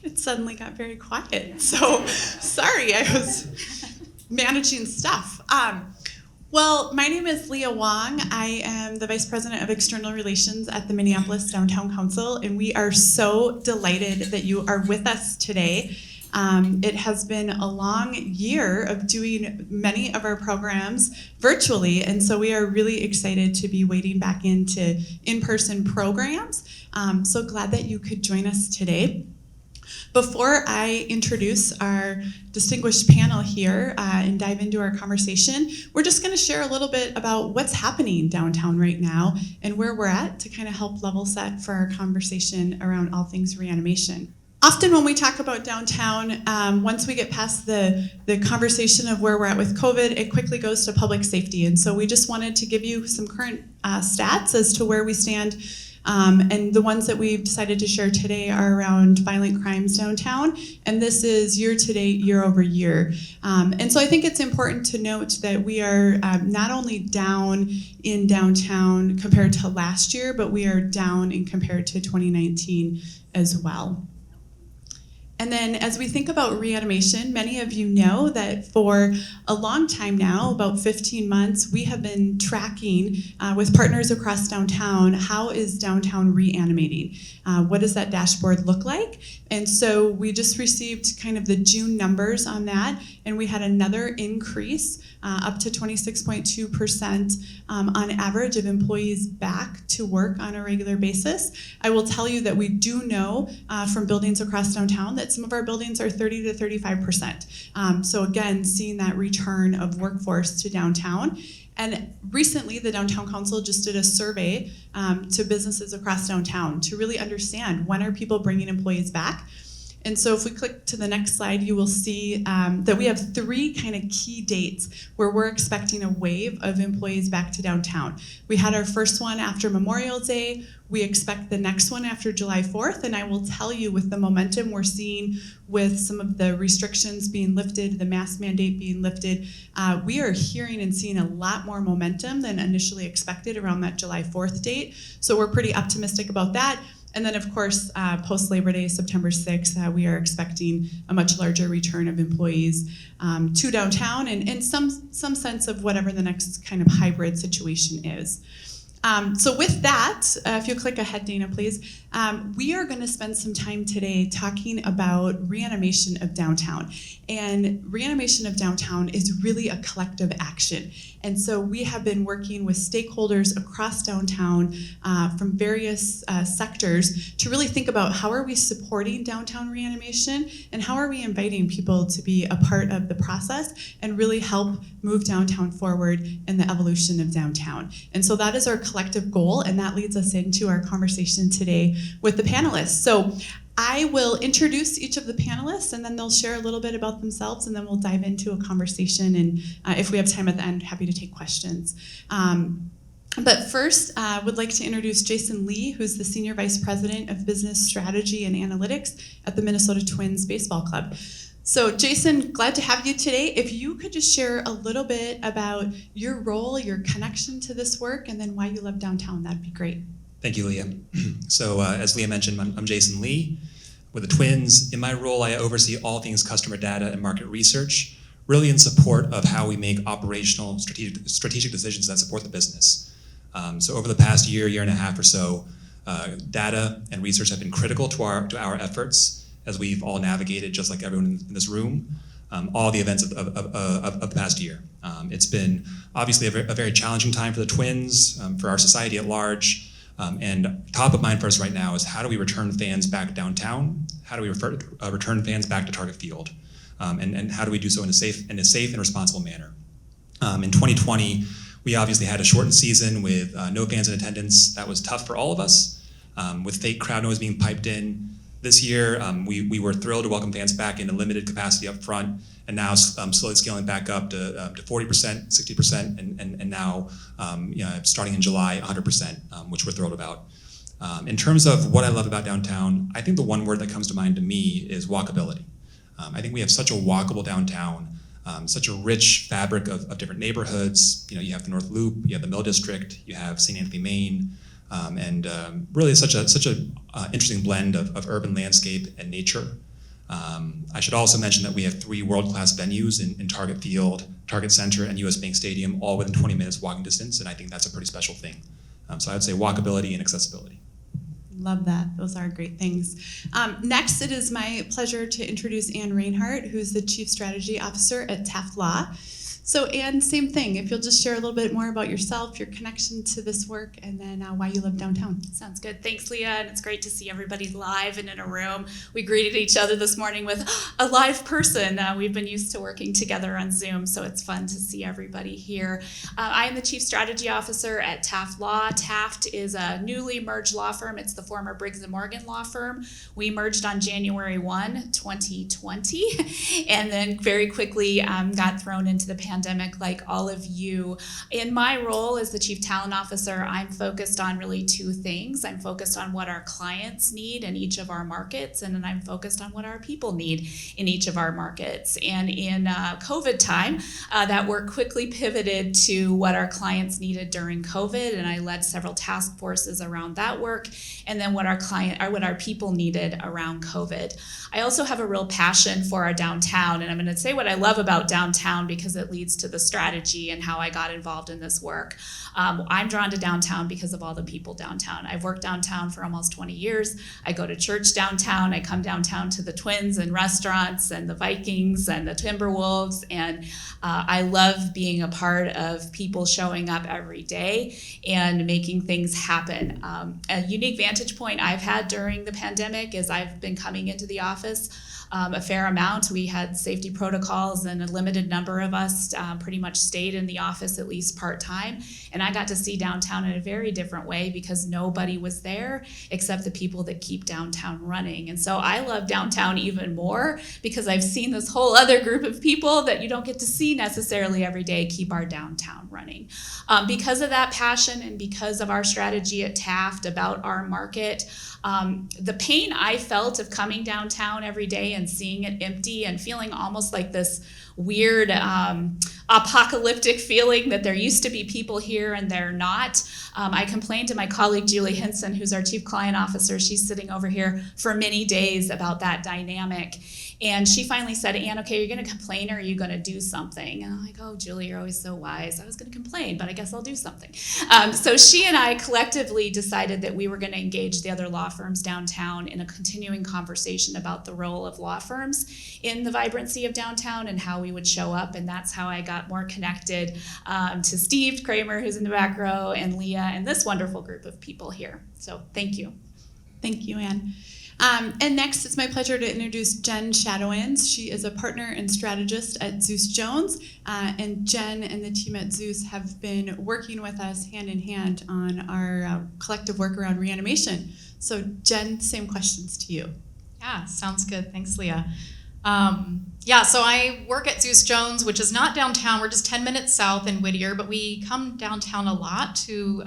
It suddenly got very quiet. So sorry, I was managing stuff. Well, my name is Leah Wong. I am the Vice President of External Relations at the Minneapolis Downtown Council, and we are so delighted that you are with us today. It has been a long year of doing many of our programs virtually, and so we are really excited to be wading back into in-person programs. So glad that you could join us today. Before I introduce our distinguished panel here and dive into our conversation, we're just going to share a little bit about what's happening downtown right now and where we're at to kind of help level set for our conversation around all things reanimation. Often when we talk about downtown, once we get past the conversation of where we're at with COVID, it quickly goes to public safety. And so we just wanted to give you some current stats as to where we stand. And the ones that we've decided to share today are around violent crimes downtown, and this is year to date, year over year. And so I think it's important to note that we are not only down in downtown compared to last year, but we are down in compared to 2019 as well. And then as we think about reanimation, many of you know that for a long time now, about 15 months, we have been tracking with partners across downtown, how is downtown reanimating? What does that dashboard look like? And so we just received kind of the June numbers on that, and we had another increase up to 26.2% on average of employees back to work on a regular basis. I will tell you that we do know from buildings across downtown that some of our buildings are 30 to 35%. So again, seeing that return of workforce to downtown. And recently, the Downtown Council just did a survey to businesses across downtown to really understand when are people bringing employees back. And so if we click to the next slide, you will see that we have three kind of key dates where we're expecting a wave of employees back to downtown. We had our first one after Memorial Day. We expect the next one after July 4th, and I will tell you with the momentum we're seeing with some of the restrictions being lifted, the mask mandate being lifted, we are hearing and seeing a lot more momentum than initially expected around that July 4th date. So we're pretty optimistic about that. And then, of course, post-Labor Day, September 6th, we are expecting a much larger return of employees to downtown and some sense of whatever the next kind of hybrid situation is. So with that, if you click ahead, Dana, please, we are going to spend some time today talking about reanimation of downtown. And reanimation of downtown is really a collective action. And so we have been working with stakeholders across downtown from various sectors to really think about how are we supporting downtown reanimation and how are we inviting people to be a part of the process and really help move downtown forward in the evolution of downtown. And so that is our collective goal, and that leads us into our conversation today with the panelists. So I will introduce each of the panelists, and then they'll share a little bit about themselves, and then we'll dive into a conversation, and if we have time at the end, happy to take questions. But first, I would like to introduce Jason Lee, who's the Senior Vice President of Business Strategy and Analytics at the Minnesota Twins Baseball Club. So Jason, glad to have you today. If you could just share a little bit about your role, your connection to this work, and then why you love downtown, that'd be great. Thank you, Leah. So as Leah mentioned, I'm Jason Lee with the Twins. In my role, I oversee all things customer data and market research, really in support of how we make operational strategic decisions that support the business. So over the past year and a half or so, data and research have been critical to our efforts as we've all navigated, just like everyone in this room, all the events of the past year. It's been obviously a very challenging time for the Twins, for our society at large. And top of mind for us right now is how do we return fans back downtown? How do we return fans back to Target Field? And how do we do so in a safe and responsible manner? In 2020, we obviously had a shortened season with no fans in attendance. That was tough for all of us, with fake crowd noise being piped in. This year, we were thrilled to welcome fans back in a limited capacity up front, and now slowly scaling back up to 40%, 60%, and now starting in July, 100%, which we're thrilled about. In terms of what I love about downtown, I think the one word that comes to mind to me is walkability. I think we have such a walkable downtown, such a rich fabric of different neighborhoods. You have the North Loop, you have the Mill District, you have St. Anthony, Maine, and really such a interesting blend of urban landscape and nature. I should also mention that we have 3 world-class venues in Target Field, Target Center, and US Bank Stadium, all within 20 minutes walking distance, and I think that's a pretty special thing. So I would say walkability and accessibility. Love that. Those are great things. Next, it is my pleasure to introduce Ann Reinhardt, who's the Chief Strategy Officer at Taft Law. So Ann, same thing. If you'll just share a little bit more about yourself, your connection to this work, and then why you live downtown. Sounds good. Thanks, Leah. And it's great to see everybody live and in a room. We greeted each other this morning with a live person. We've been used to working together on Zoom, so it's fun to see everybody here. I am the Chief Strategy Officer at Taft Law. Taft is a newly merged law firm. It's the former Briggs & Morgan law firm. We merged on January 1, 2020, and then very quickly got thrown into the pandemic like all of you. In my role as the Chief Talent Officer, I'm focused on really 2 things. I'm focused on what our clients need in each of our markets, and then I'm focused on what our people need in each of our markets. And in COVID time, that work quickly pivoted to what our clients needed during COVID, and I led several task forces around that work, and then what our people needed around COVID. I also have a real passion for our downtown, and I'm going to say what I love about downtown because it leads to the strategy and how I got involved in this work. I'm drawn to downtown because of all the people downtown. I've worked downtown for almost 20 years. I go to church downtown. I come downtown to the Twins and restaurants and the Vikings and the Timberwolves, and I love being a part of people showing up every day and making things happen. A unique vantage point I've had during the pandemic is I've been coming into the office a fair amount. We had safety protocols, and a limited number of us pretty much stayed in the office at least part-time. And I got to see downtown in a very different way because nobody was there except the people that keep downtown running. And so I love downtown even more because I've seen this whole other group of people that you don't get to see necessarily every day keep our downtown running. Because of that passion and because of our strategy at Taft about our market, the pain I felt of coming downtown every day and seeing it empty and feeling almost like this weird apocalyptic feeling that there used to be people here and they're not. I complained to my colleague Julie Hinson, who's our Chief Client Officer. She's sitting over here for many days about that dynamic. And she finally said, Ann, okay, you're going to complain or are you going to do something? And I'm like, oh, Julie, you're always so wise. I was going to complain, but I guess I'll do something. So she and I collectively decided that we were going to engage the other law firms downtown in a continuing conversation about the role of law firms in the vibrancy of downtown and how we would show up. And that's how I got more connected to Steve Kramer, who's in the back row, and Leah, and this wonderful group of people here. So thank you. Thank you, Ann. And next, it's my pleasure to introduce Jen Shadowens. She is a partner and strategist at Zeus Jones, and Jen and the team at Zeus have been working with us hand in hand on our collective work around reanimation. So Jen, same questions to you. Yeah, sounds good. Thanks, Leah. So I work at Zeus Jones, which is not downtown. We're just 10 minutes south in Whittier, but we come downtown a lot to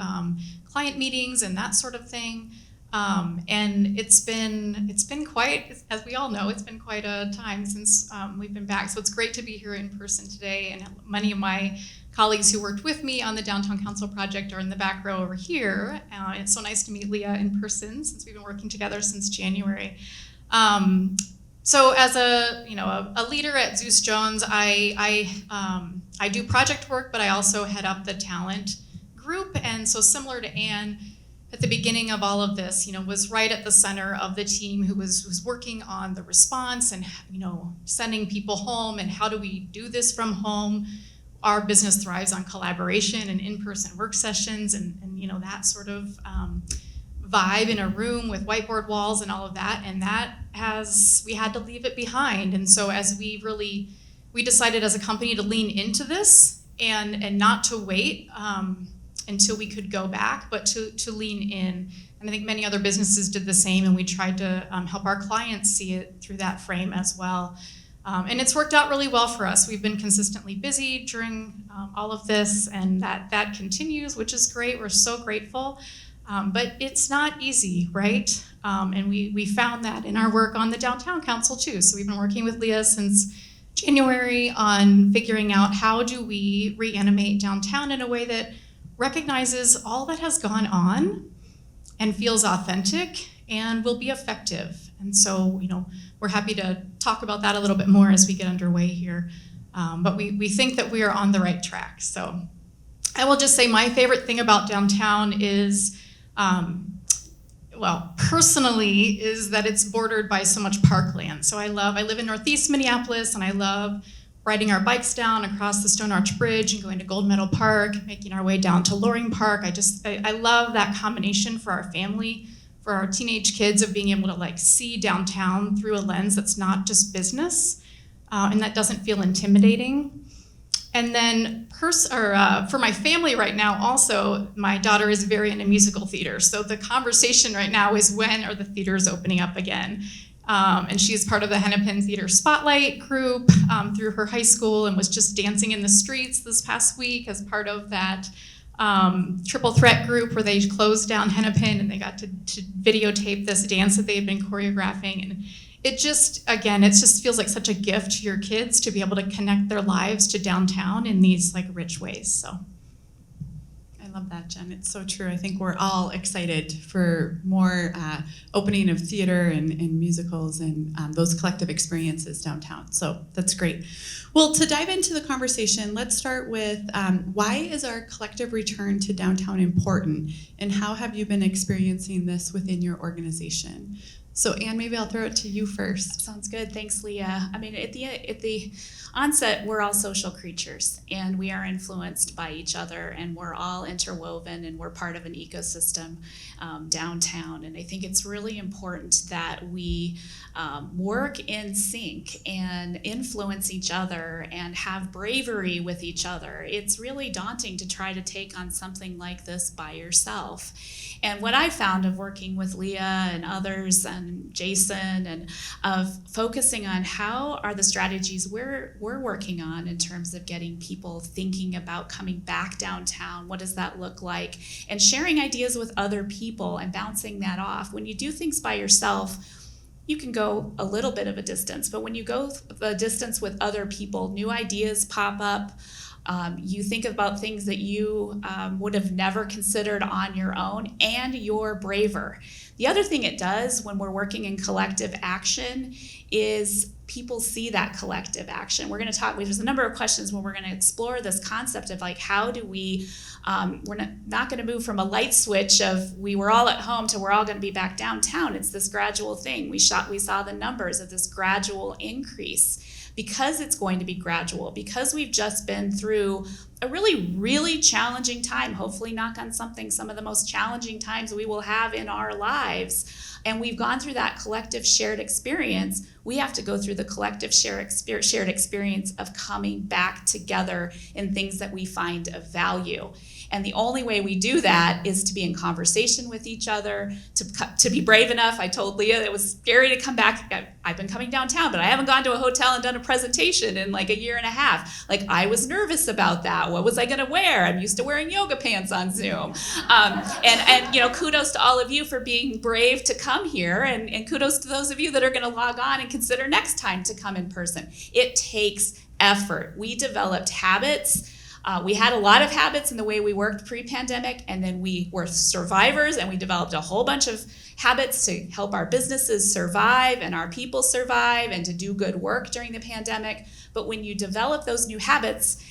client meetings and that sort of thing. And it's been quite, as we all know, it's been quite a time since we've been back. So it's great to be here in person today. And many of my colleagues who worked with me on the Downtown Council project are in the back row over here. It's so nice to meet Leah in person since we've been working together since January. So as a leader at Zeus Jones, I do project work, but I also head up the talent group. And so similar to Ann, at the beginning of all of this, was right at the center of the team who was working on the response and, sending people home and how do we do this from home. Our business thrives on collaboration and in-person work sessions and that sort of vibe in a room with whiteboard walls and all of that. And we had to leave it behind. And so as we decided as a company to lean into this and not to wait until we could go back, but to lean in. And I think many other businesses did the same, and we tried to help our clients see it through that frame as well. And it's worked out really well for us. We've been consistently busy during all of this, and that continues, which is great. We're so grateful. But it's not easy, right? And we found that in our work on the Downtown Council too. So we've been working with Leah since January on figuring out how do we reanimate downtown in a way that recognizes all that has gone on and feels authentic and will be effective. And so, we're happy to talk about that a little bit more as we get underway here. But we think that we are on the right track. So I will just say my favorite thing about downtown is, personally, is that it's bordered by so much parkland. So I live in Northeast Minneapolis, and I love riding our bikes down across the Stone Arch Bridge and going to Gold Meadow Park, making our way down to Loring Park. I love that combination for our family, for our teenage kids, of being able to see downtown through a lens that's not just business, and that doesn't feel intimidating. And then for my family right now also, my daughter is very into musical theater. So the conversation right now is, when are the theaters opening up again? And she is part of the Hennepin Theater Spotlight group through her high school, and was just dancing in the streets this past week as part of that triple threat group where they closed down Hennepin, and they got to videotape this dance that they had been choreographing. And it just feels like such a gift to your kids to be able to connect their lives to downtown in these rich ways. So I love that, Jen. It's so true. I think we're all excited for more opening of theater and musicals and those collective experiences downtown. So that's great. Well, to dive into the conversation, let's start with why is our collective return to downtown important, and how have you been experiencing this within your organization? So Anne, maybe I'll throw it to you first. Sounds good. Thanks, Leah. I mean, at the onset, we're all social creatures, and we are influenced by each other, and we're all interwoven, and we're part of an ecosystem downtown. And I think it's really important that we work in sync and influence each other and have bravery with each other. It's really daunting to try to take on something like this by yourself. And what I found of working with Leah and others and Jason, and of focusing on how are the strategies we're working on in terms of getting people thinking about coming back downtown, what does that look like, and sharing ideas with other people and bouncing that off. When you do things by yourself, you can go a little bit of a distance, but when you go the distance with other people, new ideas pop up. You think about things that you would have never considered on your own, and you're braver. The other thing it does when we're working in collective action is people see that collective action. We're going to talk, there's a number of questions when we're going to explore this concept of how do we, we're not going to move from a light switch of we were all at home to we're all going to be back downtown. It's this gradual thing. We saw the numbers of this gradual increase. Because it's going to be gradual, because we've just been through a really, really challenging time, hopefully knock on something, some of the most challenging times we will have in our lives, and we've gone through that collective shared experience, we have to go through the collective shared experience of coming back together in things that we find of value. And the only way we do that is to be in conversation with each other, to be brave enough. I told Leah it was scary to come back. I've been coming downtown, but I haven't gone to a hotel and done a presentation in a year and a half. I was nervous about that. What was I gonna wear? I'm used to wearing yoga pants on Zoom. And kudos to all of you for being brave to come here, and kudos to those of you that are gonna log on and consider next time to come in person. It takes effort. We developed habits. We had a lot of habits in the way we worked pre-pandemic, and then we were survivors, and we developed a whole bunch of habits to help our businesses survive and our people survive and to do good work during the pandemic. But when you develop those new habits,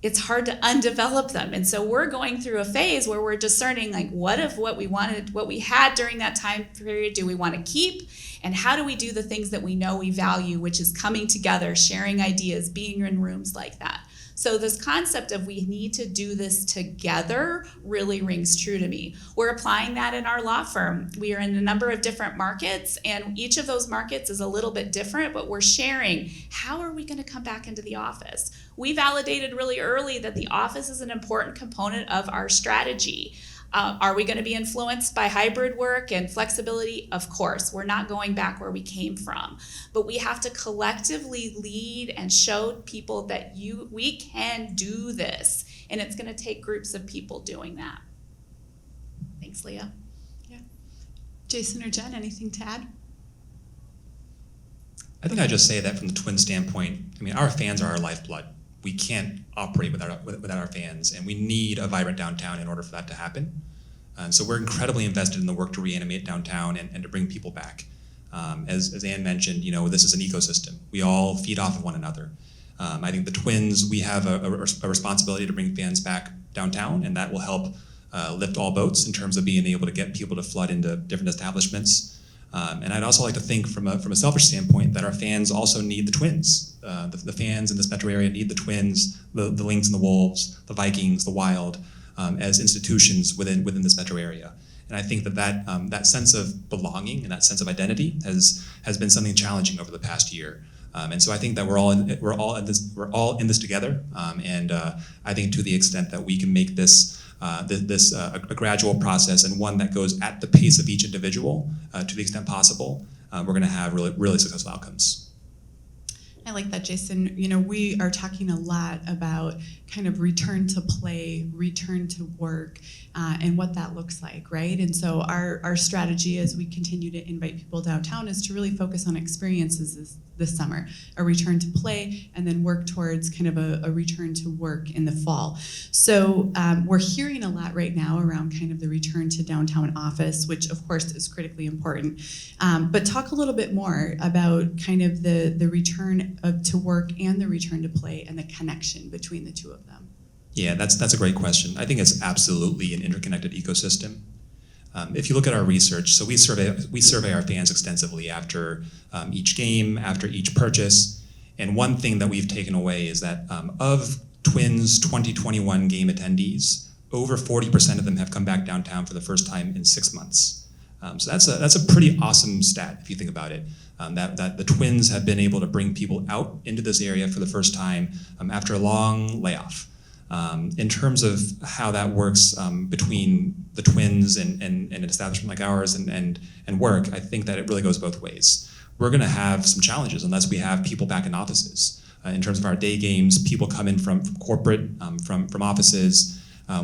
it's hard to undevelop them. And so we're going through a phase where we're discerning what if what we had during that time period, do we want to keep? And how do we do the things that we know we value, which is coming together, sharing ideas, being in rooms like that. So this concept of we need to do this together really rings true to me. We're applying that in our law firm. We are in a number of different markets, and each of those markets is a little bit different, but we're sharing how are we going to come back into the office. We validated really early that the office is an important component of our strategy. Are we going to be influenced by hybrid work and flexibility? Of course. We're not going back where we came from. But we have to collectively lead and show people that we can do this. And it's going to take groups of people doing that. Thanks, Leah. Yeah. Jason or Jen, anything to add? I think I just say that from the twin standpoint. Our fans are our lifeblood. We can't operate without our fans, and we need a vibrant downtown in order for that to happen. And so we're incredibly invested in the work to reanimate downtown and to bring people back. As Ann mentioned, this is an ecosystem. We all feed off of one another. I think the Twins, we have a responsibility to bring fans back downtown, and that will help lift all boats in terms of being able to get people to flood into different establishments. And I'd also like to think from a selfish standpoint that our fans also need the Twins. The fans in this metro area need the Twins, the Lynx and the Wolves, the Vikings, the Wild, as institutions within this metro area. And I think that sense of belonging and that sense of identity has been something challenging over the past year. And so I think that we're all in this together. And I think to the extent that we can make this a gradual process and one that goes at the pace of each individual to the extent possible, we're going to have really successful outcomes. I like that, Jason. We are talking a lot about kind of return to play, return to work, and what that looks like, right? And so our strategy as we continue to invite people downtown is to really focus on experiences this summer, a return to play, and then work towards kind of a return to work in the fall. So we're hearing a lot right now around kind of the return to downtown office, which of course is critically important. But talk a little bit more about kind of the return to work and the return to play and the connection between the two of them. Yeah, that's a great question. I think it's absolutely an interconnected ecosystem. If you look at our research, so we survey our fans extensively after each game, after each purchase, and one thing that we've taken away is that of Twins 2021 game attendees, over 40% of them have come back downtown for the first time in 6 months. So that's a pretty awesome stat if you think about it. That the Twins have been able to bring people out into this area for the first time after a long layoff. In terms of how that works between the Twins and an establishment like ours and work, I think that it really goes both ways. We're going to have some challenges unless we have people back in offices. In terms of our day games, people come in from corporate, from offices.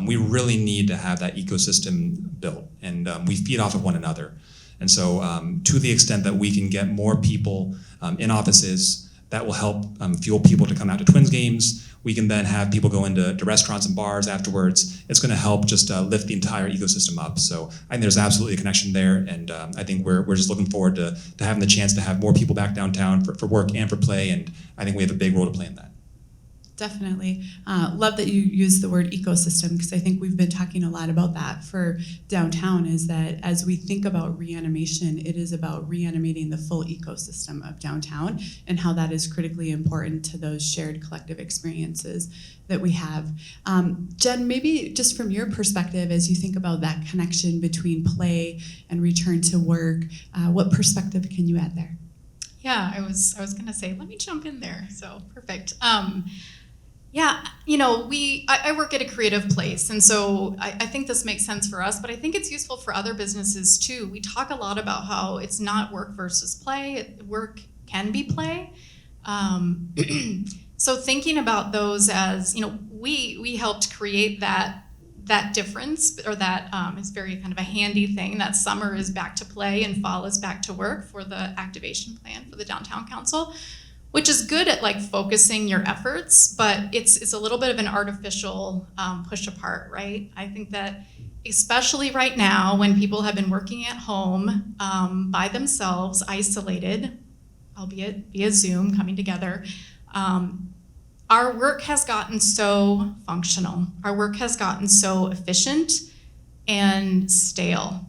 We really need to have that ecosystem built, and we feed off of one another. And so to the extent that we can get more people in offices, that will help fuel people to come out to Twins games. We can then have people go into restaurants and bars afterwards. It's going to help just lift the entire ecosystem up. So I think there's absolutely a connection there, and I think we're just looking forward to having the chance to have more people back downtown for work and for play, and I think we have a big role to play in that. Definitely. Love that you use the word ecosystem, because I think we've been talking a lot about that for downtown, is that as we think about reanimation, it is about reanimating the full ecosystem of downtown and how that is critically important to those shared collective experiences that we have. Jen, maybe just from your perspective, as you think about that connection between play and return to work, what perspective can you add there? Yeah, I was going to say, let me jump in there. So perfect. Yeah, I work at a creative place, and so I think this makes sense for us, but I think it's useful for other businesses too. We talk a lot about how it's not work versus play. Work can be play. So thinking about those as, we helped create that difference, or that is very kind of a handy thing, that summer is back to play and fall is back to work for the activation plan for the Downtown Council, which is good at focusing your efforts, but it's a little bit of an artificial push apart, right? I think that especially right now when people have been working at home by themselves, isolated, albeit via Zoom, coming together, our work has gotten so functional. Our work has gotten so efficient and stale.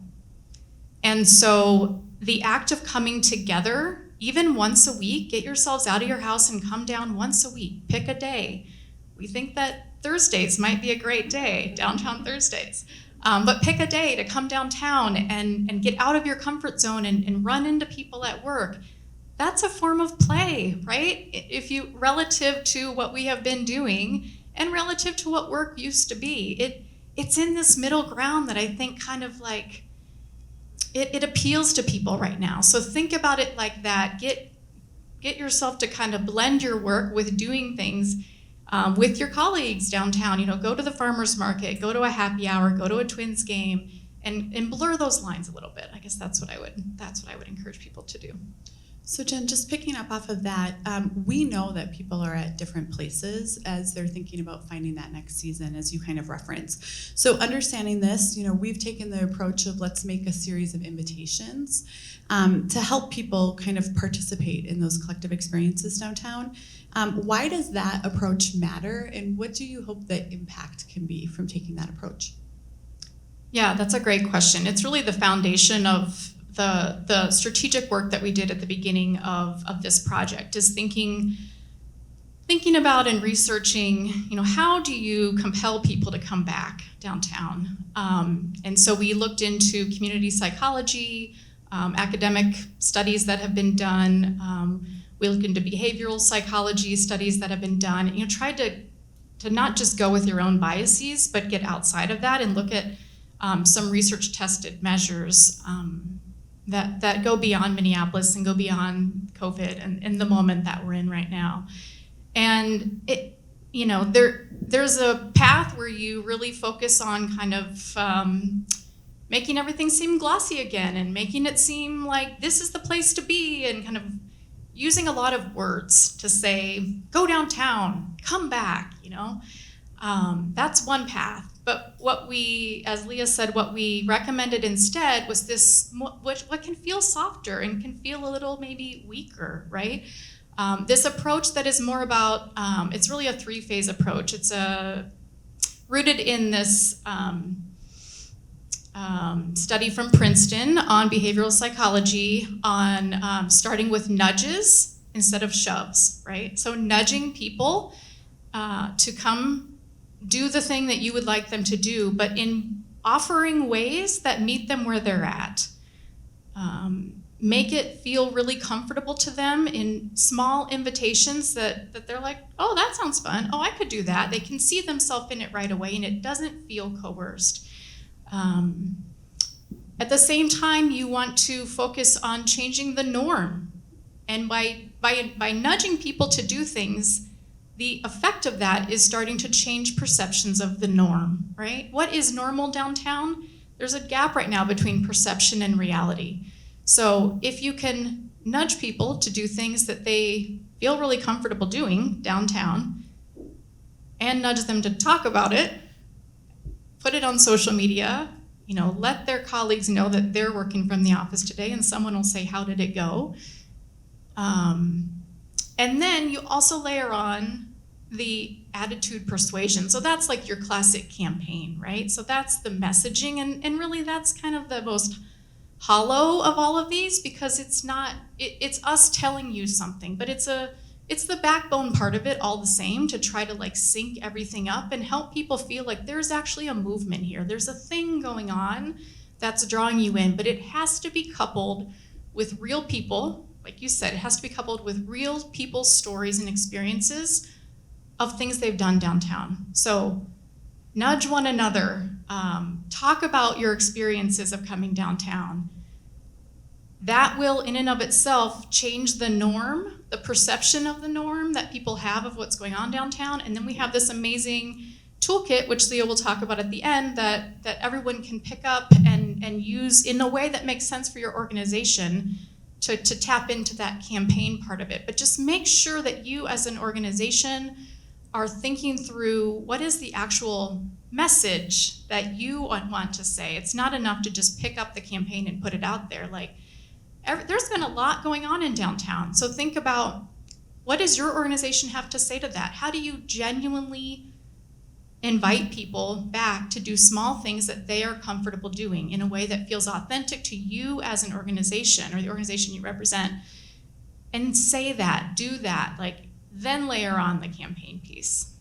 And so the act of coming together, even once a week, get yourselves out of your house and come down once a week. Pick a day. We think that Thursdays might be a great day, downtown Thursdays. But pick a day to come downtown and get out of your comfort zone and run into people at work. That's a form of play, right? If you, relative to what we have been doing and relative to what work used to be, it's in this middle ground that I think kind of it appeals to people right now. So think about it like that. Get yourself to kind of blend your work with doing things with your colleagues downtown. Go to the farmer's market, go to a happy hour, go to a Twins game, and blur those lines a little bit. I guess that's what I would encourage people to do. So Jen, just picking up off of that, we know that people are at different places as they're thinking about finding that next season, as you kind of reference. So understanding this, we've taken the approach of let's make a series of invitations to help people kind of participate in those collective experiences downtown. Why does that approach matter, and what do you hope the impact can be from taking that approach? Yeah, that's a great question. It's really the foundation of the strategic work that we did at the beginning of this project, is thinking about and researching, how do you compel people to come back downtown? And so we looked into community psychology, academic studies that have been done. We looked into behavioral psychology studies that have been done. Tried to not just go with your own biases, but get outside of that and look at some research-tested measures that go beyond Minneapolis and go beyond COVID and the moment that we're in right now. And there's a path where you really focus on kind of making everything seem glossy again and making it seem like this is the place to be, and kind of using a lot of words to say, go downtown, come back, That's one path. But what we, as Leah said, what we recommended instead was this, what can feel softer and can feel a little maybe weaker, right? This approach that is more about, it's really a three-phase approach. It's rooted in this study from Princeton on behavioral psychology, on starting with nudges instead of shoves, right? So nudging people to come do the thing that you would like them to do, but in offering ways that meet them where they're at. Make it feel really comfortable to them in small invitations that they're like, oh, that sounds fun. Oh, I could do that. They can see themselves in it right away, and it doesn't feel coerced. At the same time, you want to focus on changing the norm. And by nudging people to do things, the effect of that is starting to change perceptions of the norm, right? What is normal downtown? There's a gap right now between perception and reality. So if you can nudge people to do things that they feel really comfortable doing downtown, and nudge them to talk about it, put it on social media, let their colleagues know that they're working from the office today, and someone will say, how did it go? And then you also layer on the attitude persuasion. So that's like your classic campaign, right? So that's the messaging, and really that's kind of the most hollow of all of these, because it's us telling you something, but it's the backbone part of it all the same, to try to sync everything up and help people feel like there's actually a movement here. There's a thing going on that's drawing you in, but it has to be coupled with real people. Like you said, it has to be coupled with real people's stories and experiences of things they've done downtown. So nudge one another, talk about your experiences of coming downtown. That will, in and of itself, change the norm, the perception of the norm that people have of what's going on downtown. And then we have this amazing toolkit, which Leah will talk about at the end, that everyone can pick up and use in a way that makes sense for your organization to tap into that campaign part of it. But just make sure that you as an organization are thinking through what is the actual message that you want to say. It's not enough to just pick up the campaign and put it out there. There's been a lot going on in downtown. So think about, what does your organization have to say to that? How do you genuinely invite people back to do small things that they are comfortable doing in a way that feels authentic to you as an organization or the organization you represent? And say that, do that, then layer on the campaign piece.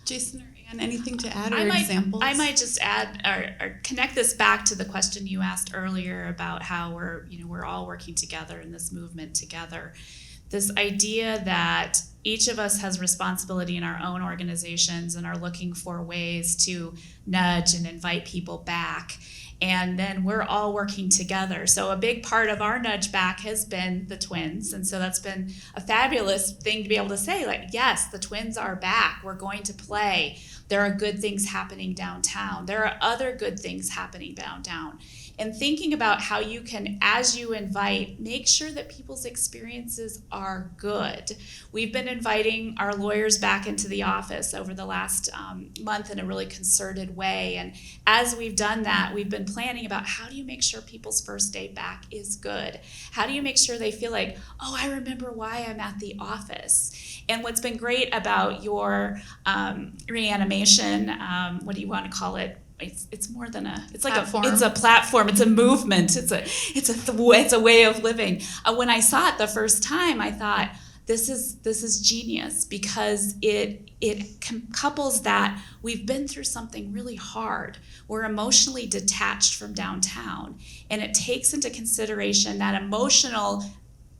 Jason or Ann, anything to add, or examples? I might just add or connect this back to the question you asked earlier about how we're all working together in this movement together. This idea that each of us has responsibility in our own organizations and are looking for ways to nudge and invite people back. And then we're all working together. So a big part of our nudge back has been the twins. And so that's been a fabulous thing to be able to say, yes, the twins are back. We're going to play. There are good things happening downtown. There are other good things happening downtown. and thinking about how you can, as you invite, make sure that people's experiences are good. We've been inviting our lawyers back into the office over the last month in a really concerted way. And as we've done that, we've been planning about how do you make sure people's first day back is good? How do you make sure they feel like, oh, I remember why I'm at the office? And what's been great about your reanimation, what do you want to call it? It's more than it's like it's a platform, it's a movement, it's a way of living. When I saw it the first time, I thought this is genius, because it couples that we've been through something really hard. We're emotionally detached from downtown, and it takes into consideration that emotional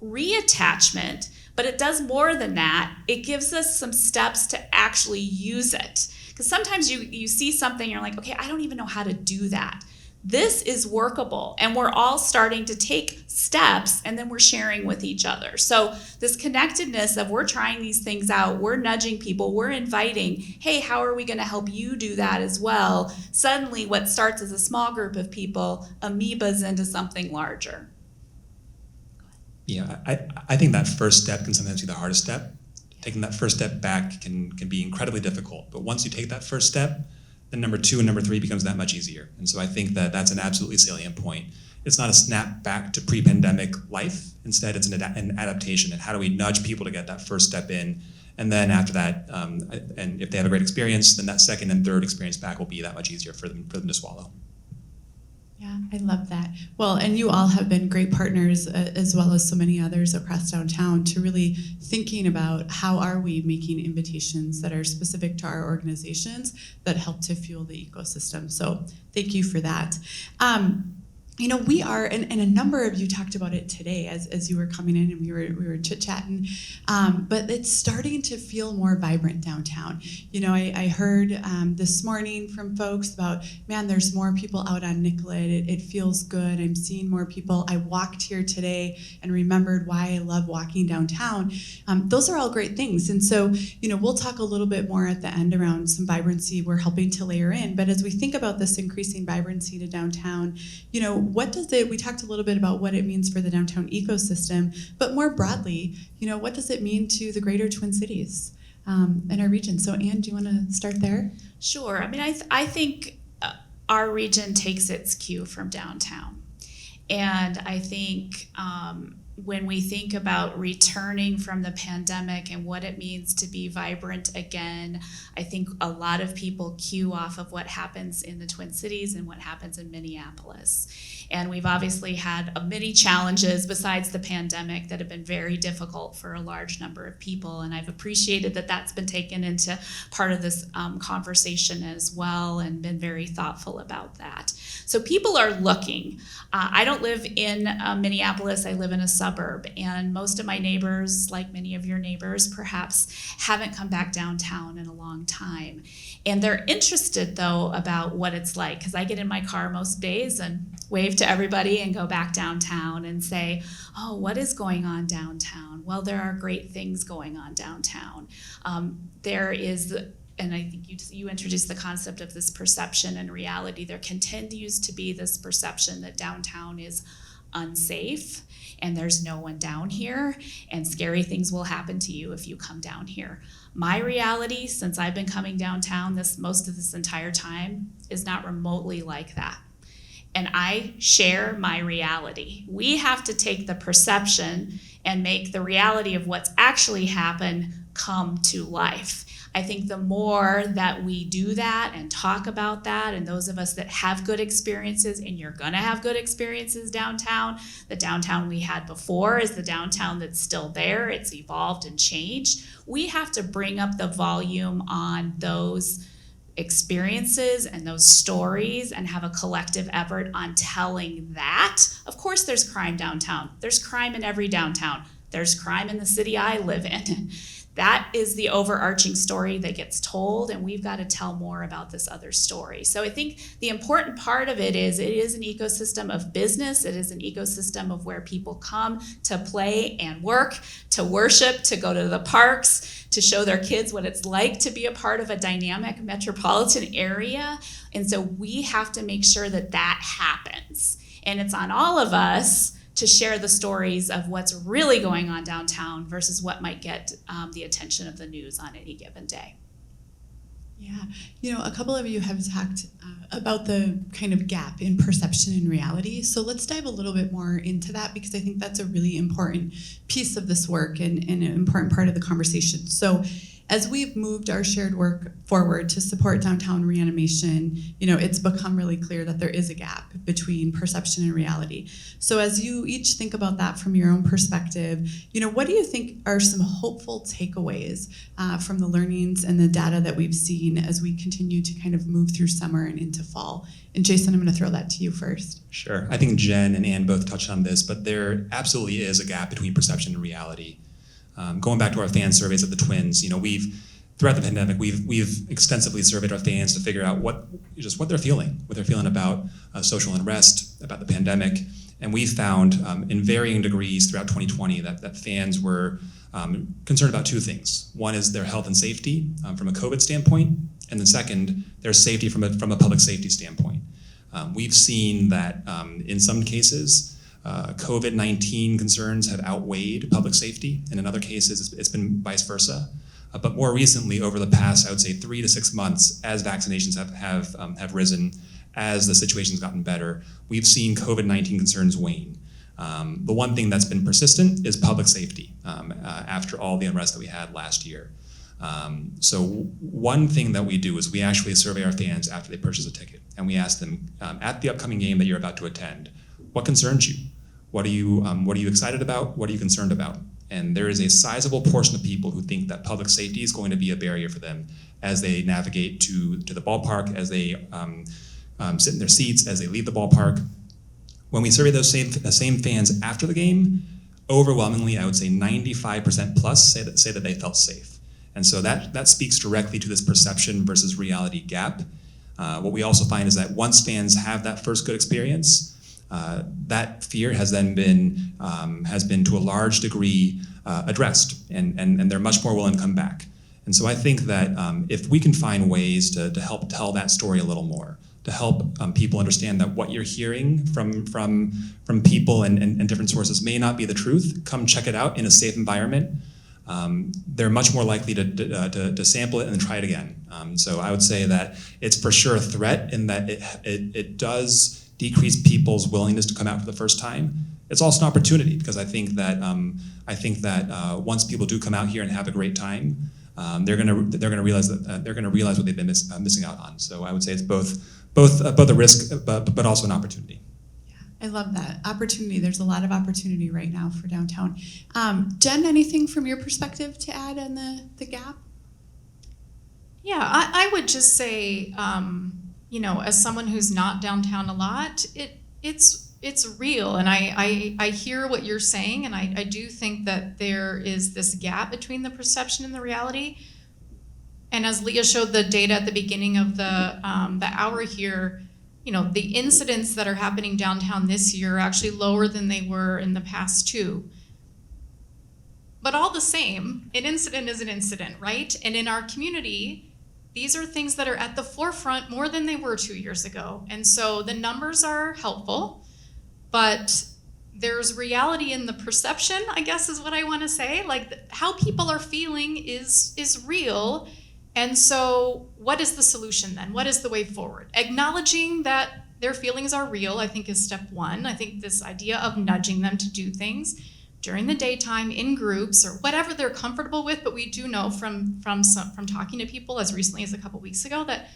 reattachment, but it does more than that. It gives us some steps to actually use it. Because sometimes you see something, you're like, okay, I don't even know how to do that. This is workable, and we're all starting to take steps, and then we're sharing with each other. So this connectedness of we're trying these things out, we're nudging people, we're inviting, hey, how are we going to help you do that as well? Suddenly what starts as a small group of people amoebas into something larger. Yeah, I think that first step can sometimes be the hardest step. Taking that first step back can be incredibly difficult. But once you take that first step, then number 2 and number 3 becomes that much easier. And so I think that that's an absolutely salient point. It's not a snap back to pre-pandemic life. Instead, it's an adaptation. And how do we nudge people to get that first step in? And then after that, and if they have a great experience, then that second and third experience back will be that much easier for them to swallow. Yeah, I love that. Well, and you all have been great partners, as well as so many others across downtown, to really thinking about how are we making invitations that are specific to our organizations that help to fuel the ecosystem. So thank you for that. You know, we are, and a number of you talked about it today as you were coming in and we were chit-chatting, but it's starting to feel more vibrant downtown. You know, I heard this morning from folks about, man, there's more people out on Nicollet. It feels good. I'm seeing more people. I walked here today and remembered why I love walking downtown. Those are all great things. And so, you know, we'll talk a little bit more at the end around some vibrancy we're helping to layer in. But as we think about this increasing vibrancy to downtown, you know, we talked a little bit about what it means for the downtown ecosystem, but more broadly, you know, what does it mean to the greater Twin Cities in our region? So Anne, do you want to start there? Sure. I mean, I think our region takes its cue from downtown. And I think when we think about returning from the pandemic and what it means to be vibrant again, I think a lot of people cue off of what happens in the Twin Cities and what happens in Minneapolis. And we've obviously had many challenges besides the pandemic that have been very difficult for a large number of people. And I've appreciated that that's been taken into part of this conversation as well, and been very thoughtful about that. So people are looking. I don't live in Minneapolis, I live in a suburb, and most of my neighbors, like many of your neighbors perhaps, haven't come back downtown in a long time. And they're interested, though, about what it's like, because I get in my car most days and wave to everybody and go back downtown and say, oh, what is going on downtown? Well, there are great things going on downtown. There is, and I think you introduced the concept of this perception and reality. There continues to be this perception that downtown is unsafe and there's no one down here, and scary things will happen to you if you come down here. My reality, since I've been coming downtown most of this entire time, is not remotely like that. And I share my reality. We have to take the perception and make the reality of what's actually happened come to life. I think the more that we do that and talk about that, and those of us that have good experiences, and you're gonna have good experiences downtown, the downtown we had before is the downtown that's still there, it's evolved and changed. We have to bring up the volume on those experiences and those stories and have a collective effort on telling that. Of course there's crime downtown. There's crime in every downtown. There's crime in the city I live in. That is the overarching story that gets told, and we've got to tell more about this other story. So I think the important part of it is an ecosystem of business. It is an ecosystem of where people come to play and work, to worship, to go to the parks, to show their kids what it's like to be a part of a dynamic metropolitan area. And so we have to make sure that that happens. And it's on all of us to share the stories of what's really going on downtown versus what might get the attention of the news on any given day. Yeah, a couple of you have talked about the kind of gap in perception and reality. So let's dive a little bit more into that, because I think that's a really important piece of this work and an important part of the conversation. So as we've moved our shared work forward to support downtown reanimation, it's become really clear that there is a gap between perception and reality. So as you each think about that from your own perspective, what do you think are some hopeful takeaways from the learnings and the data that we've seen as we continue to kind of move through summer and into fall? And Jason, I'm going to throw that to you first. Sure. I think Jen and Ann both touched on this, but there absolutely is a gap between perception and reality. Going back to our fan surveys of the Twins, throughout the pandemic, we've extensively surveyed our fans to figure out what they're feeling about social unrest, about the pandemic, and we found in varying degrees throughout 2020 that fans were concerned about two things. One is their health and safety from a COVID standpoint, and then second, their safety from a public safety standpoint. We've seen that in some cases, COVID-19 concerns have outweighed public safety, and in other cases, it's been vice versa. But more recently, over the past, I would say 3 to 6 months, as vaccinations have risen, as the situation's gotten better, we've seen COVID-19 concerns wane. The one thing that's been persistent is public safety after all the unrest that we had last year. So one thing that we do is we actually survey our fans after they purchase a ticket, and we ask them at the upcoming game that you're about to attend, what concerns you? What are you excited about? What are you concerned about? And there is a sizable portion of people who think that public safety is going to be a barrier for them as they navigate to the ballpark, as they sit in their seats, as they leave the ballpark. When we survey those same fans after the game, overwhelmingly, I would say 95% plus say that they felt safe. And so that speaks directly to this perception versus reality gap. What we also find is that once fans have that first good experience, that fear has then been to a large degree addressed, and they're much more willing to come back. And so I think that if we can find ways to help tell that story a little more, to help people understand that what you're hearing from people and different sources may not be the truth, come check it out in a safe environment. They're much more likely to sample it and then try it again. So I would say that it's for sure a threat in that it does decrease people's willingness to come out for the first time. It's also an opportunity, because I think that once people do come out here and have a great time, they're gonna realize what they've been missing out on. So I would say it's both a risk, but also an opportunity. I love that. Opportunity. There's a lot of opportunity right now for downtown. Jen, anything from your perspective to add on the gap? Yeah, I would just say, as someone who's not downtown a lot, it's real, and I hear what you're saying, and I do think that there is this gap between the perception and the reality. And as Leah showed the data at the beginning of the hour here, the incidents that are happening downtown this year are actually lower than they were in the past two. But all the same, an incident is an incident, right? And in our community, these are things that are at the forefront more than they were 2 years ago. And so the numbers are helpful, but there's reality in the perception, I guess is what I want to say. Like how people are feeling is real. And so what is the solution then? What is the way forward? Acknowledging that their feelings are real, I think, is step one. I think this idea of nudging them to do things during the daytime in groups or whatever they're comfortable with, but we do know from talking to people as recently as a couple weeks ago that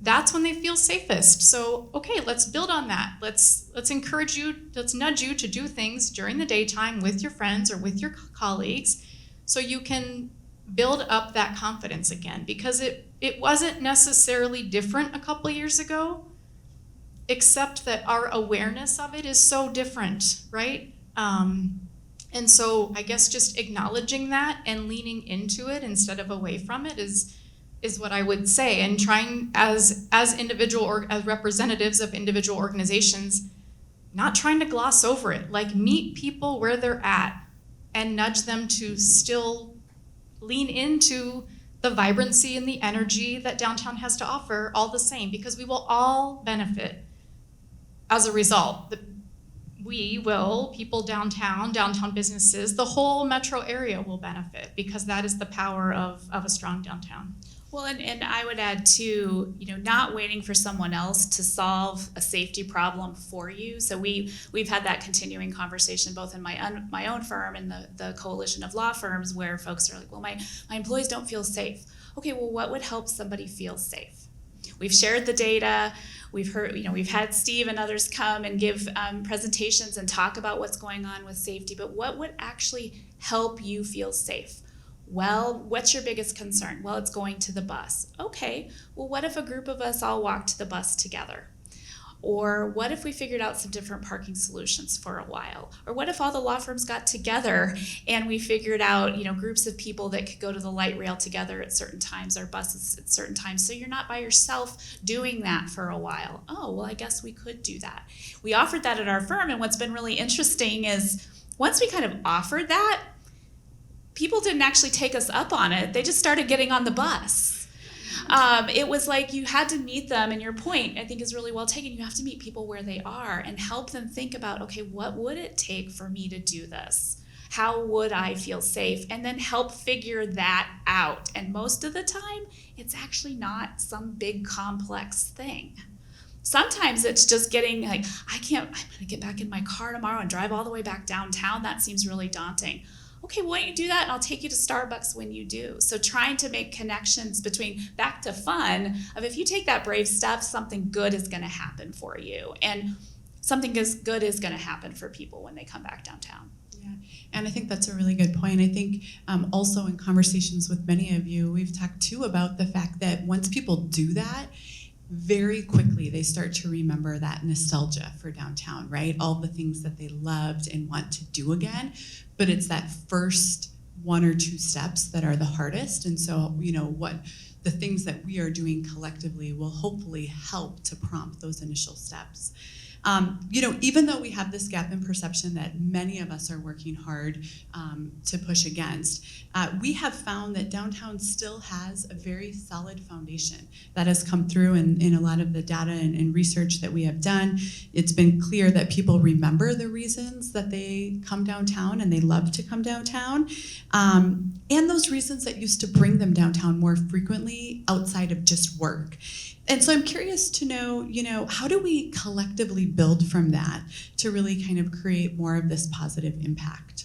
that's when they feel safest. So, okay, let's build on that. Let's encourage you, let's nudge you to do things during the daytime with your friends or with your colleagues so you can build up that confidence again, because it wasn't necessarily different a couple years ago, except that our awareness of it is so different, right? And so I guess just acknowledging that and leaning into it instead of away from it is what I would say, and trying as individual or as representatives of individual organizations, not trying to gloss over it, like meet people where they're at and nudge them to still lean into the vibrancy and the energy that downtown has to offer all the same, because we will all benefit as a result. people downtown businesses, the whole metro area will benefit, because that is the power of a strong downtown. Well, and I would add too, not waiting for someone else to solve a safety problem for you. So we've had that continuing conversation both in my own firm and the coalition of law firms, where folks are like, well, my employees don't feel safe. Okay, well, what would help somebody feel safe? We've shared the data. We've heard, we've had Steve and others come and give presentations and talk about what's going on with safety, but what would actually help you feel safe? Well, what's your biggest concern? Well, it's going to the bus. Okay, well, what if a group of us all walked to the bus together? Or what if we figured out some different parking solutions for a while? Or what if all the law firms got together and we figured out, groups of people that could go to the light rail together at certain times, or buses at certain times, so you're not by yourself doing that for a while. Oh, well, I guess we could do that. We offered that at our firm, and what's been really interesting is once we kind of offered that, people didn't actually take us up on it. They just started getting on the bus. It was like you had to meet them, and your point, I think, is really well taken. You have to meet people where they are and help them think about, okay, what would it take for me to do this? How would I feel safe? And then help figure that out. And most of the time, it's actually not some big complex thing. Sometimes it's just getting like, I'm going to get back in my car tomorrow and drive all the way back downtown. That seems really daunting. Okay, well, why don't you do that, and I'll take you to Starbucks when you do. So trying to make connections back to fun, of if you take that brave step, something good is going to happen for you. And something good is going to happen for people when they come back downtown. Yeah, and I think that's a really good point. I think also in conversations with many of you, we've talked too about the fact that once people do that, very quickly they start to remember that nostalgia for downtown, right? All the things that they loved and want to do again. But it's that first one or two steps that are the hardest. And so, what the things that we are doing collectively will hopefully help to prompt those initial steps. Even though we have this gap in perception that many of us are working hard to push against, we have found that downtown still has a very solid foundation that has come through in a lot of the data and research that we have done. It's been clear that people remember the reasons that they come downtown and they love to come downtown, and those reasons that used to bring them downtown more frequently outside of just work. And so I'm curious to know, how do we collectively build from that to really kind of create more of this positive impact?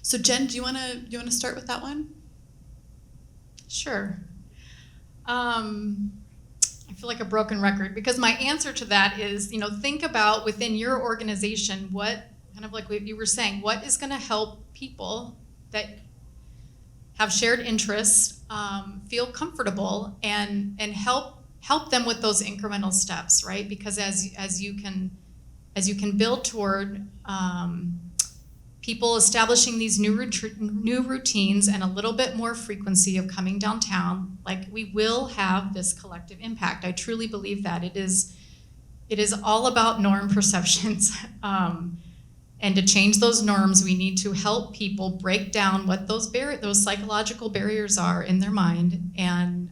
So Jen, do you want to start with that one? Sure. I feel like a broken record, because my answer to that is, think about within your organization, what, kind of like what you were saying, what is going to help people that have shared interests feel comfortable and help them with those incremental steps, right? Because as you can build toward people establishing these new routines and a little bit more frequency of coming downtown, like, we will have this collective impact. I truly believe that it is all about norm perceptions. And to change those norms, we need to help people break down what those psychological barriers are in their mind, and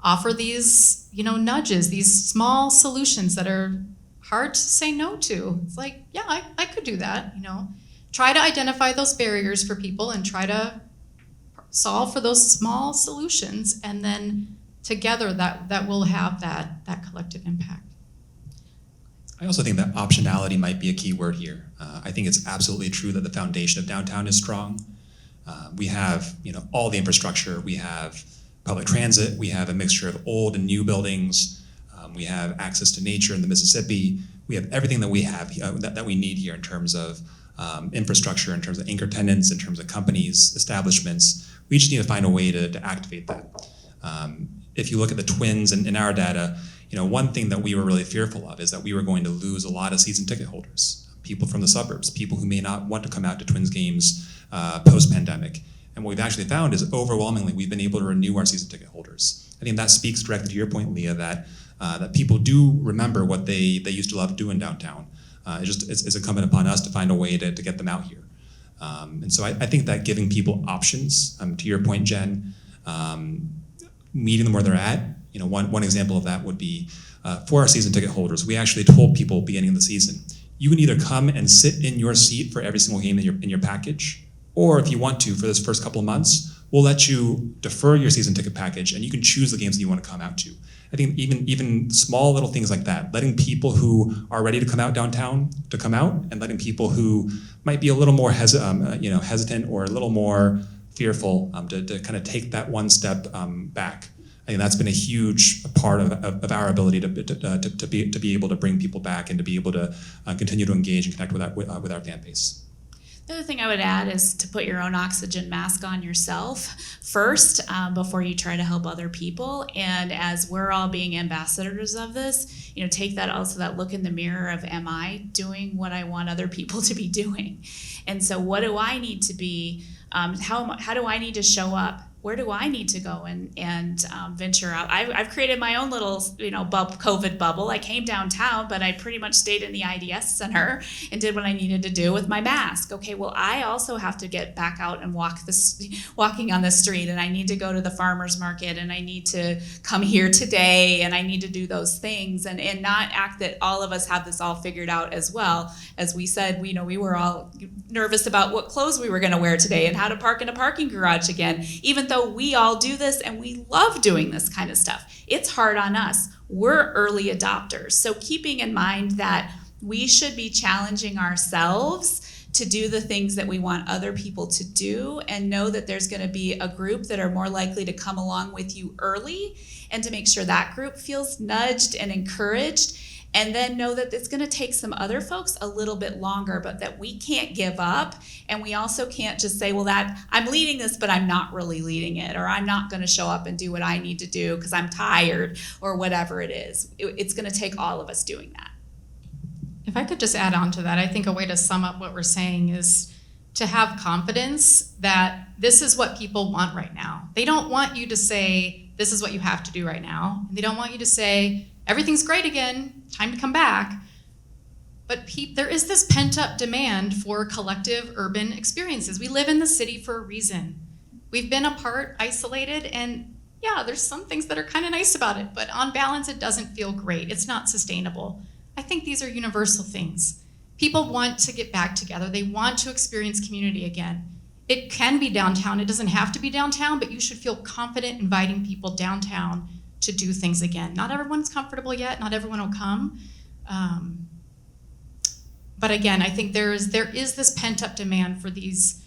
offer these, nudges, these small solutions that are hard to say no to. It's like, yeah, I could do that, Try to identify those barriers for people and try to solve for those small solutions, and then together that will have that collective impact. I also think that optionality might be a key word here. I think it's absolutely true that the foundation of downtown is strong. We have, all the infrastructure. We have public transit. We have a mixture of old and new buildings. We have access to nature in the Mississippi. We have everything that we have that we need here in terms of infrastructure, in terms of anchor tenants, in terms of companies, establishments. We just need to find a way to activate that. If you look at the Twins and in our data, one thing that we were really fearful of is that we were going to lose a lot of season ticket holders, people from the suburbs, people who may not want to come out to Twins games post-pandemic. And what we've actually found is overwhelmingly we've been able to renew our season ticket holders. I think that speaks directly to your point, Leah, that people do remember what they used to love doing downtown. It's incumbent upon us to find a way to get them out here. And so I think that giving people options, to your point, Jen, meeting them where they're at. One example of that would be for our season ticket holders, we actually told people beginning of the season, you can either come and sit in your seat for every single game in your package, or if you want to, for this first couple of months, we'll let you defer your season ticket package and you can choose the games that you want to come out to. I think even small little things like that, letting people who are ready to come out downtown to come out, and letting people who might be a little more hesitant or a little more fearful to kind of take that one step back. I think that's been a huge part of our ability to be able to bring people back and to be able to continue to engage and connect with our fan base. The other thing I would add is to put your own oxygen mask on yourself first before you try to help other people. And as we're all being ambassadors of this, take that look in the mirror of, am I doing what I want other people to be doing? And so what do I need to be, how do I need to show up? Where do I need to go and venture out? I've created my own little, COVID bubble. I came downtown, but I pretty much stayed in the IDS center and did what I needed to do with my mask. Okay, well, I also have to get back out and walking on the street, and I need to go to the farmer's market, and I need to come here today, and I need to do those things, and not act that all of us have this all figured out as well. As we said, we were all nervous about what clothes we were going to wear today and how to park in a parking garage again, even though we all do this and we love doing this kind of stuff. It's hard on us. We're early adopters. So keeping in mind that we should be challenging ourselves to do the things that we want other people to do, and know that there's going to be a group that are more likely to come along with you early, and to make sure that group feels nudged and encouraged. And then know that it's going to take some other folks a little bit longer, but that we can't give up. And we also can't just say, well, that I'm leading this, but I'm not really leading it, or I'm not going to show up and do what I need to do because I'm tired, or whatever it is. It's going to take all of us doing that. If I could just add on to that, I think a way to sum up what we're saying is to have confidence that this is what people want right now. They don't want you to say, this is what you have to do right now. And they don't want you to say, everything's great again, time to come back. But there is this pent-up demand for collective urban experiences. We live in the city for a reason. We've been apart, isolated, and yeah, there's some things that are kind of nice about it, but on balance, it doesn't feel great. It's not sustainable. I think these are universal things. People want to get back together. They want to experience community again. It can be downtown. It doesn't have to be downtown, but you should feel confident inviting people downtown to do things again. Not everyone's comfortable yet. Not everyone will come. But again, I think there is this pent-up demand for these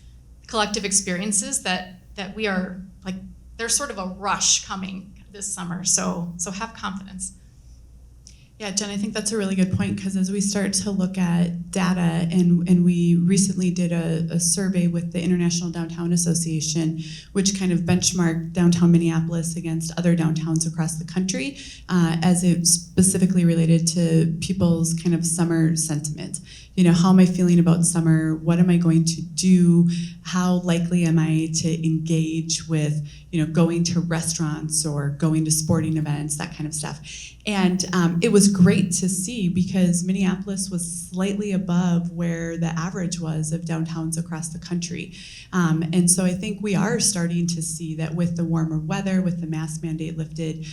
collective experiences that we are, like, there's sort of a rush coming this summer. So have confidence. Yeah, Jen, I think that's a really good point, because as we start to look at data, and we recently did a survey with the International Downtown Association, which kind of benchmarked downtown Minneapolis against other downtowns across the country, as it specifically related to people's kind of summer sentiment. How am I feeling about summer? What am I going to do? How likely am I to engage with, going to restaurants or going to sporting events, that kind of stuff. And it was great to see, because Minneapolis was slightly above where the average was of downtowns across the country. And so I think we are starting to see that with the warmer weather, with the mask mandate lifted,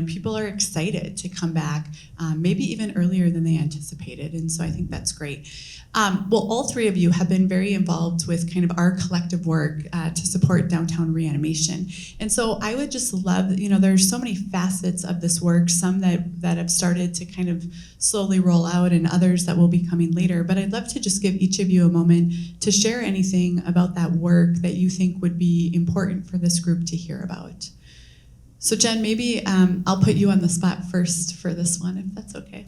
people are excited to come back, maybe even earlier than they anticipated. And so I think that's great. Well, all three of you have been very involved with kind of our collective work to support downtown reanimation. And so I would just love, there's so many facets of this work, some that have started to kind of slowly roll out, and others that will be coming later. But I'd love to just give each of you a moment to share anything about that work that you think would be important for this group to hear about. So Jen, maybe I'll put you on the spot first for this one, if that's okay.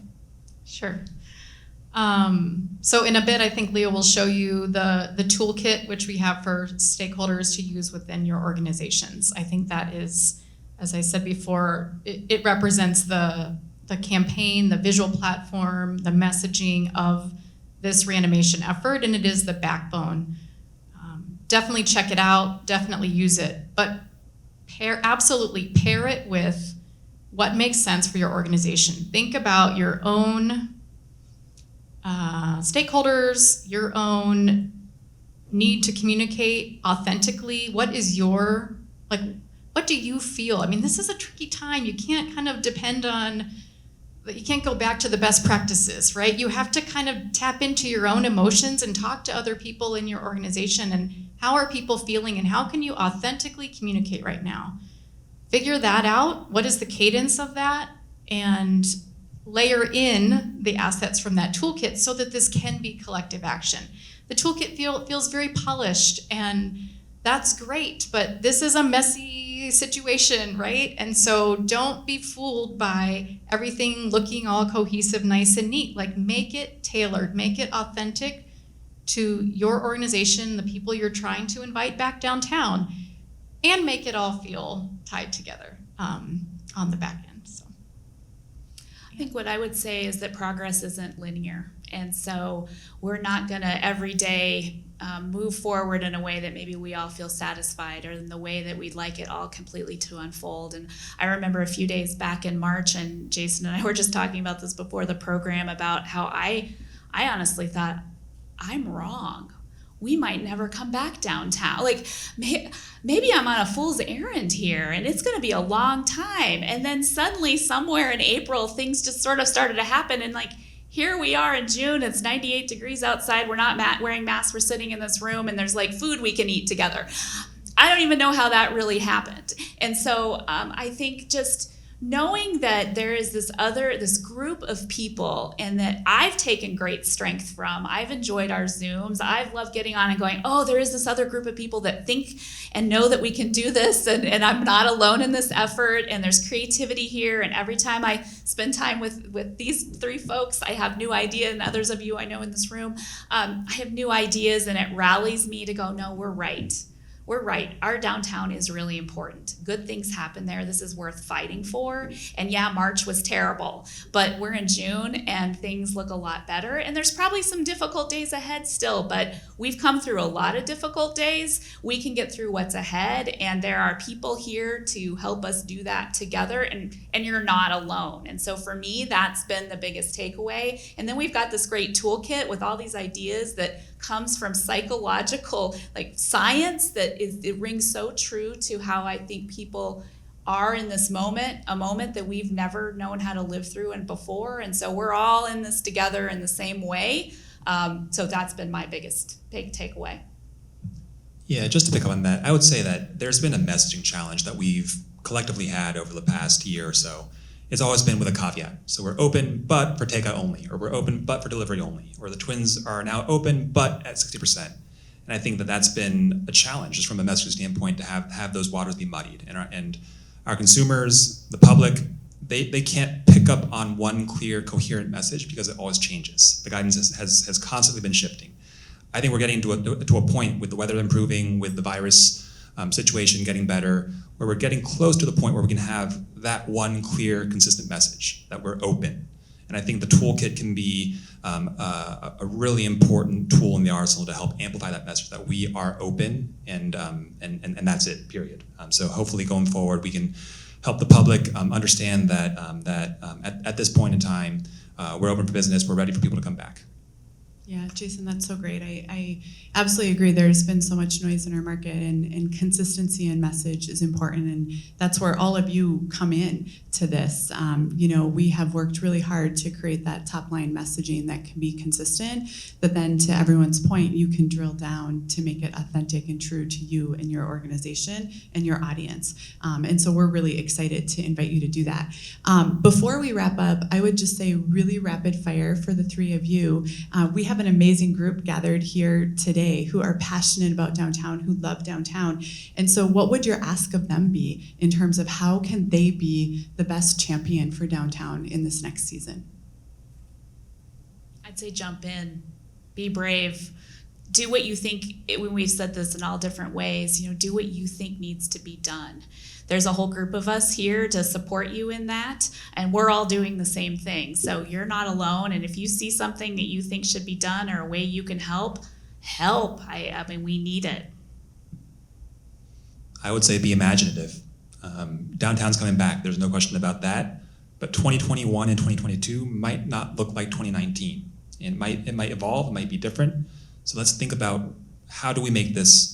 Sure. So in a bit, I think Leah will show you the toolkit, which we have for stakeholders to use within your organizations. I think that is, as I said before, it represents the campaign, the visual platform, the messaging of this reanimation effort, and it is the backbone. Definitely check it out, definitely use it, but absolutely pair it with what makes sense for your organization. Think about your own stakeholders, your own need to communicate authentically. What is what do you feel? I mean, this is a tricky time. You can't kind of depend on you can't go back to the best practices, right? You have to kind of tap into your own emotions and talk to other people in your organization and how are people feeling and how can you authentically communicate right now? Figure that out. What is the cadence of that? And layer in the assets from that toolkit so that this can be collective action. The toolkit feels very polished, and that's great, but this is a messy situation, right? And so don't be fooled by everything looking all cohesive, nice, and neat. Like, make it tailored, make it authentic to your organization, the people you're trying to invite back downtown, and make it all feel tied together on the back end. So, I think what I would say is that progress isn't linear. And so we're not going to every day move forward in a way that maybe we all feel satisfied or in the way that we'd like it all completely to unfold. And I remember a few days back in March, and Jason and I were just talking about this before the program, about how I honestly thought, I'm wrong. We might never come back downtown. Like, maybe I'm on a fool's errand here and it's gonna be a long time. And then suddenly somewhere in April, things just sort of started to happen, and like, here we are in June, it's 98 degrees outside, we're not wearing masks, we're sitting in this room, and there's like food we can eat together. I don't even know how that really happened. And so I think just knowing that there is this group of people, and that I've taken great strength from. I've enjoyed our Zooms. I've loved getting on and going, oh, there is this other group of people that think and know that we can do this, and I'm not alone in this effort, and there's creativity here, and every time I spend time with these three folks, I have new ideas, and others of you I know in this room, I have new ideas, and it rallies me to go, no, we're right. We're right. Our downtown is really important. Good things happen there. This is worth fighting for. And yeah, March was terrible, but we're in June and things look a lot better. And there's probably some difficult days ahead still, but we've come through a lot of difficult days. We can get through what's ahead, and there are people here to help us do that together, and you're not alone. And so for me, that's been the biggest takeaway. And then we've got this great toolkit with all these ideas that comes from psychological science that it rings so true to how I think people are in this moment, a moment that we've never known how to live through and before. And so we're all in this together in the same way. So that's been my big takeaway. Yeah, just to pick up on that, I would say that there's been a messaging challenge that we've collectively had over the past year or so. It's always been with a caveat. So we're open, but for takeout only, or we're open, but for delivery only, or the Twins are now open, but at 60%. And I think that that's been a challenge, just from a messaging standpoint, to have those waters be muddied. And our consumers, the public, they can't pick up on one clear, coherent message because it always changes. The guidance has constantly been shifting. I think we're getting to a point with the weather improving, with the virus situation getting better, where we're getting close to the point where we can have that one clear, consistent message that we're open. And I think the toolkit can be a really important tool in the arsenal to help amplify that message that we are open, and that's it, period. So hopefully going forward, we can help the public understand that at this point in time, we're open for business, we're ready for people to come back. Yeah, Jason, that's so great. I absolutely agree. There's been so much noise in our market, and consistency in message is important, and that's where all of you come in to this. We have worked really hard to create that top line messaging that can be consistent, but then to everyone's point, you can drill down to make it authentic and true to you and your organization and your audience. And so we're really excited to invite you to do that. Before we wrap up, I would just say really rapid fire for the three of you. We have an amazing group gathered here today who are passionate about downtown, who love downtown. And so what would your ask of them be in terms of how can they be the best champion for downtown in this next season? I'd say jump in, be brave, do what you think, when we've said this in all different ways, do what you think needs to be done. There's a whole group of us here to support you in that, and we're all doing the same thing. So you're not alone, and if you see something that you think should be done or a way you can help. I mean, we need it. I would say be imaginative. Downtown's coming back, there's no question about that, but 2021 and 2022 might not look like 2019. It might evolve, it might be different. So let's think about, how do we make this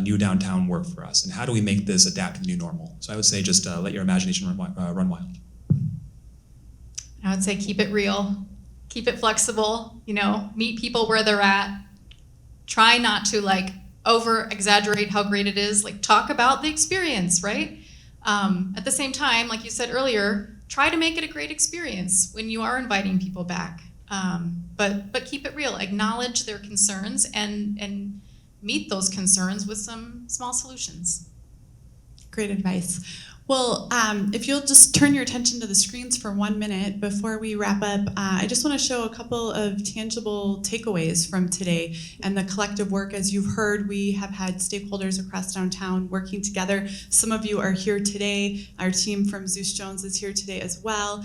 new downtown work for us, and how do we make this adapt to the new normal? So I would say just let your imagination run wild. I would say keep it real, keep it flexible, meet people where they're at. Try not to over exaggerate how great it is. Talk about the experience, right? At the same time, like you said earlier, try to make it a great experience when you are inviting people back. But keep it real. Acknowledge their concerns and meet those concerns with some small solutions. Great advice. Well, if you'll just turn your attention to the screens for 1 minute before we wrap up, I just want to show a couple of tangible takeaways from today and the collective work. As you've heard, we have had stakeholders across downtown working together. Some of you are here today. Our team from Zeus Jones is here today as well.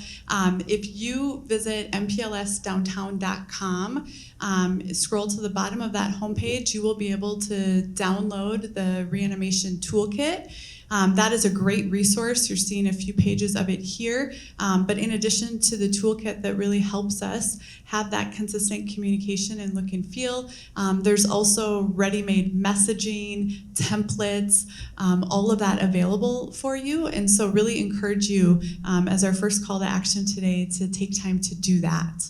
If you visit mplsdowntown.com, scroll to the bottom of that homepage, you will be able to download the Reanimation Toolkit. That is a great resource. You're seeing a few pages of it here. But in addition to the toolkit that really helps us have that consistent communication and look and feel, there's also ready-made messaging, templates, all of that available for you. And so really encourage you, as our first call to action today, to take time to do that.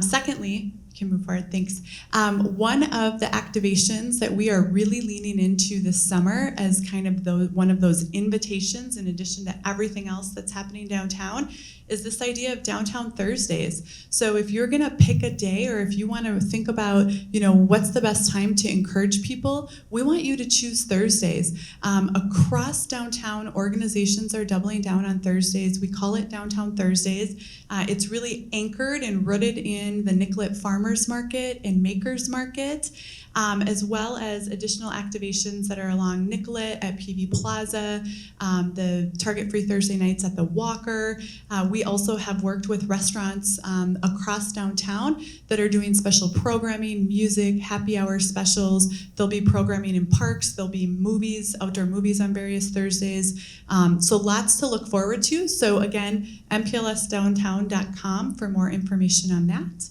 Secondly, can move forward, thanks. One of the activations that we are really leaning into this summer as kind of one of those invitations, in addition to everything else that's happening downtown, is this idea of Downtown Thursdays. So if you're gonna pick a day, or if you wanna think about, what's the best time to encourage people, we want you to choose Thursdays. Across downtown, organizations are doubling down on Thursdays. We call it Downtown Thursdays. It's really anchored and rooted in the Nicollet Farmers Market and Makers Market, as well as additional activations that are along Nicollet at PV Plaza, the Target Free Thursday nights at the Walker. We also have worked with restaurants across downtown that are doing special programming, music, happy hour specials. There'll be programming in parks. There'll be movies, outdoor movies on various Thursdays. So lots to look forward to. So again, mplsdowntown.com for more information on that.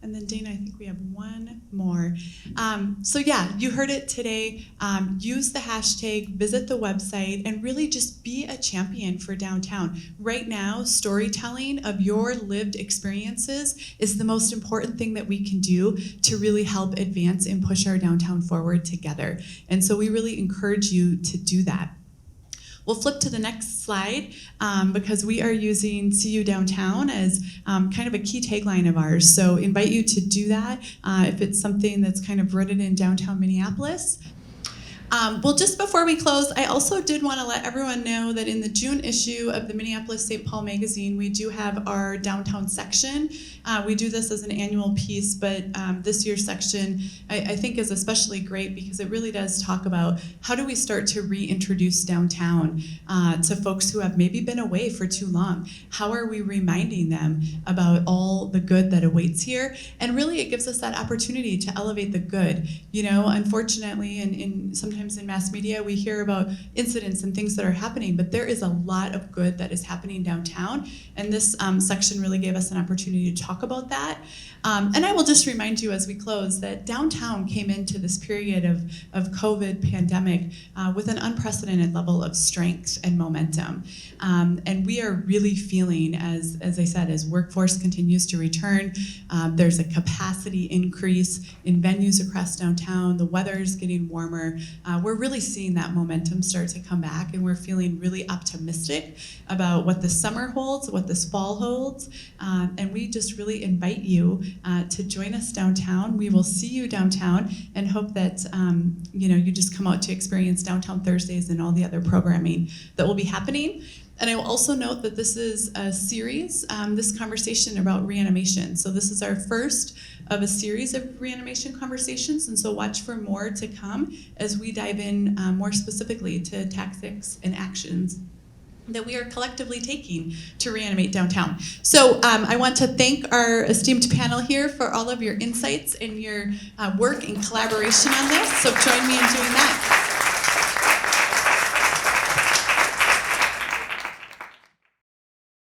And then Dana, I think we have one more. So yeah, you heard it today. Use the hashtag, visit the website, and really just be a champion for downtown. Right now, storytelling of your lived experiences is the most important thing that we can do to really help advance and push our downtown forward together. And so we really encourage you to do that. We'll flip to the next slide because we are using See You Downtown as kind of a key tagline of ours. So invite you to do that if it's something that's kind of rooted in downtown Minneapolis. Well, just before we close, I also did want to let everyone know that in the June issue of the Minneapolis-St. Paul magazine, we do have our downtown section. We do this as an annual piece, but this year's section I think is especially great because it really does talk about how do we start to reintroduce downtown to folks who have maybe been away for too long. How are we reminding them about all the good that awaits here? And really it gives us that opportunity to elevate the good. Unfortunately, and sometimes in mass media, we hear about incidents and things that are happening, but there is a lot of good that is happening downtown. And this section really gave us an opportunity to talk about that. And I will just remind you as we close that downtown came into this period of COVID pandemic with an unprecedented level of strength and momentum. And we are really feeling, as I said, as workforce continues to return, there's a capacity increase in venues across downtown, the weather is getting warmer. We're really seeing that momentum start to come back, and we're feeling really optimistic about what the summer holds, what this fall holds, and we just really invite you to join us downtown. We will see you downtown, and hope that you just come out to experience Downtown Thursdays and all the other programming that will be happening. And I will also note that this is a series, this conversation about reanimation. So this is our first of a series of reanimation conversations, and so watch for more to come as we dive in more specifically to tactics and actions that we are collectively taking to reanimate downtown. So I want to thank our esteemed panel here for all of your insights and your work and collaboration on this. So join me in doing that.